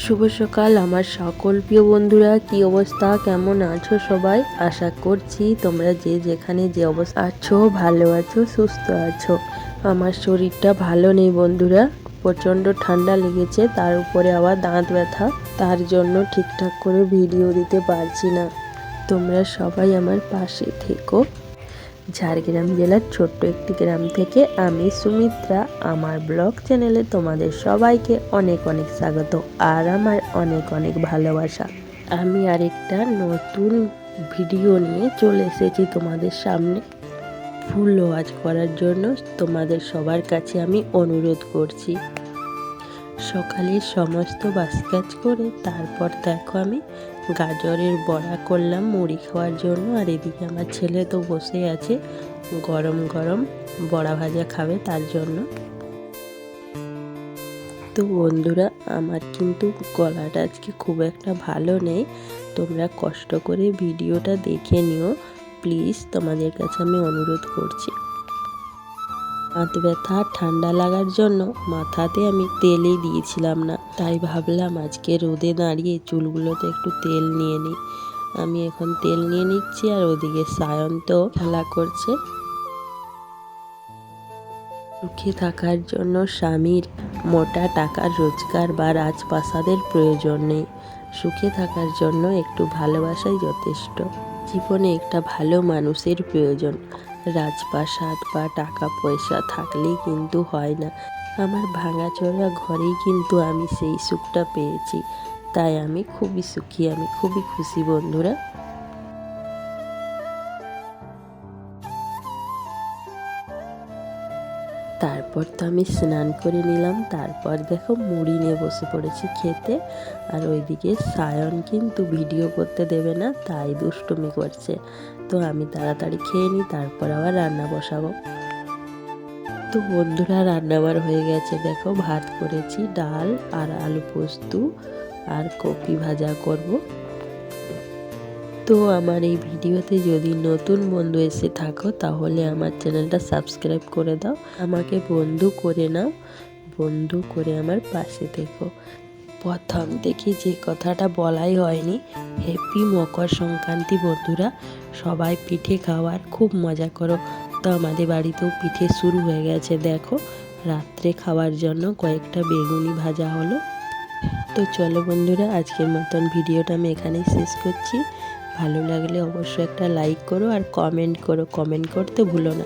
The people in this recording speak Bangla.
শুভ সকাল আমার সকল প্রিয় বন্ধুরা, কি অবস্থা, কেমন আছো সবাই? আশা করছি তোমরা যে যেখানে যে অবস্থা আছো ভালো আছো, সুস্থ আছো। আমার শরীরটা ভালো নেই বন্ধুরা, প্রচণ্ড ঠান্ডা লেগেছে, তার উপরে আবার দাঁত ব্যথা, তার জন্য ঠিকঠাক করে ভিডিও দিতে পারছি না। তোমরা সবাই আমার পাশে থেকো। ঝাড়গ্রাম জেলার ছোট্ট একটি গ্রাম থেকে আমি সুমিত্রা, আমার ব্লগ চ্যানেলে তোমাদের সবাইকে অনেক অনেক স্বাগত আর আমার অনেক অনেক ভালোবাসা। আমি আরেকটা নতুন ভিডিও নিয়ে চলে এসেছি তোমাদের সামনে। ফুল ওয়াচ করার জন্য তোমাদের সবার কাছে আমি অনুরোধ করছি। সকালে সমস্ত বাসকাজ করে তারপর দেখো আমি গাজরের বড়া করলাম মুড়ি খাওয়ার জন্য। আর এদিকে আমার ছেলে তো বসে আছে, গরম গরম বড়া ভাজা খাবে তার জন্য। তো বন্ধুরা, আমার কিন্তু গলাটা আজকে খুব একটা ভালো নেই, তোমরা কষ্ট করে ভিডিওটা দেখে নিও প্লিজ, তোমাদের কাছে আমি অনুরোধ করছি। হাত ব্যথা ঠান্ডা লাগার জন্য মাথাতে আমি তেলই দিয়েছিলাম না, তাই ভাবলাম আজকে রোদে দাঁড়িয়ে চুলগুলোতে একটু তেল নিয়ে নিই। আমি এখন তেল নিয়ে নিচ্ছি আর ওদিকে সায়ন তো খেলা করছে। সুখে থাকার জন্য স্বামীর মোটা টাকার রোজগার বা রাজপ্রাসাদের প্রয়োজন নেই, সুখে থাকার জন্য একটু ভালোবাসাই যথেষ্ট। জীবনে একটা ভালো মানুষের প্রয়োজন, রাজপ্রাসাদ বা টাকা পয়সা থাকলেই কিন্তু হয় না। আমার ভাঙাচোরা ঘরেই কিন্তু আমি সেই সুখটা পেয়েছি, তাই আমি খুবই সুখী, আমি খুবই খুশি বন্ধুরা। তারপর তো আমি স্নান করে নিলাম, তারপর দেখো মুড়ি নিয়ে বসে পড়েছি খেতে। আর ওইদিকে সায়ন কিন্তু ভিডিও করতে দেবে না, তাই দুষ্টুমি করছে। তো আমি তাড়াতাড়ি খেয়ে নিই, তারপর আবার রান্না বসাবো। তো বন্ধুরা, রান্না আমার হয়ে গেছে, দেখো ভাত করেছি, ডাল আর আলু পোস্ত আর কপি ভাজা করব। তো আমার এই ভিডিওতে যদি নতুন বন্ধু এসে থাকো তাহলে আমার চ্যানেলটা সাবস্ক্রাইব করে দাও, আমাকে বন্ধু করে নাও, বন্ধু করে আমার পাশে থেকো। প্রথম থেকে যে কথাটা বলাই হয়নি, হ্যাপি মকর সংক্রান্তি বন্ধুরা। সবাই পিঠে খাওয়ার খুব মজা করো। তো আমাদের বাড়িতেও পিঠে শুরু হয়ে গেছে, দেখো রাত্রে খাওয়ার জন্য কয়েকটা বেগুনি ভাজা হলো। তো চলো বন্ধুরা, আজকের মতন ভিডিওটা আমি এখানেই শেষ করছি। ভালো লাগলে অবশ্যই একটা লাইক করো আর কমেন্ট করো, কমেন্ট করতে ভুলো না।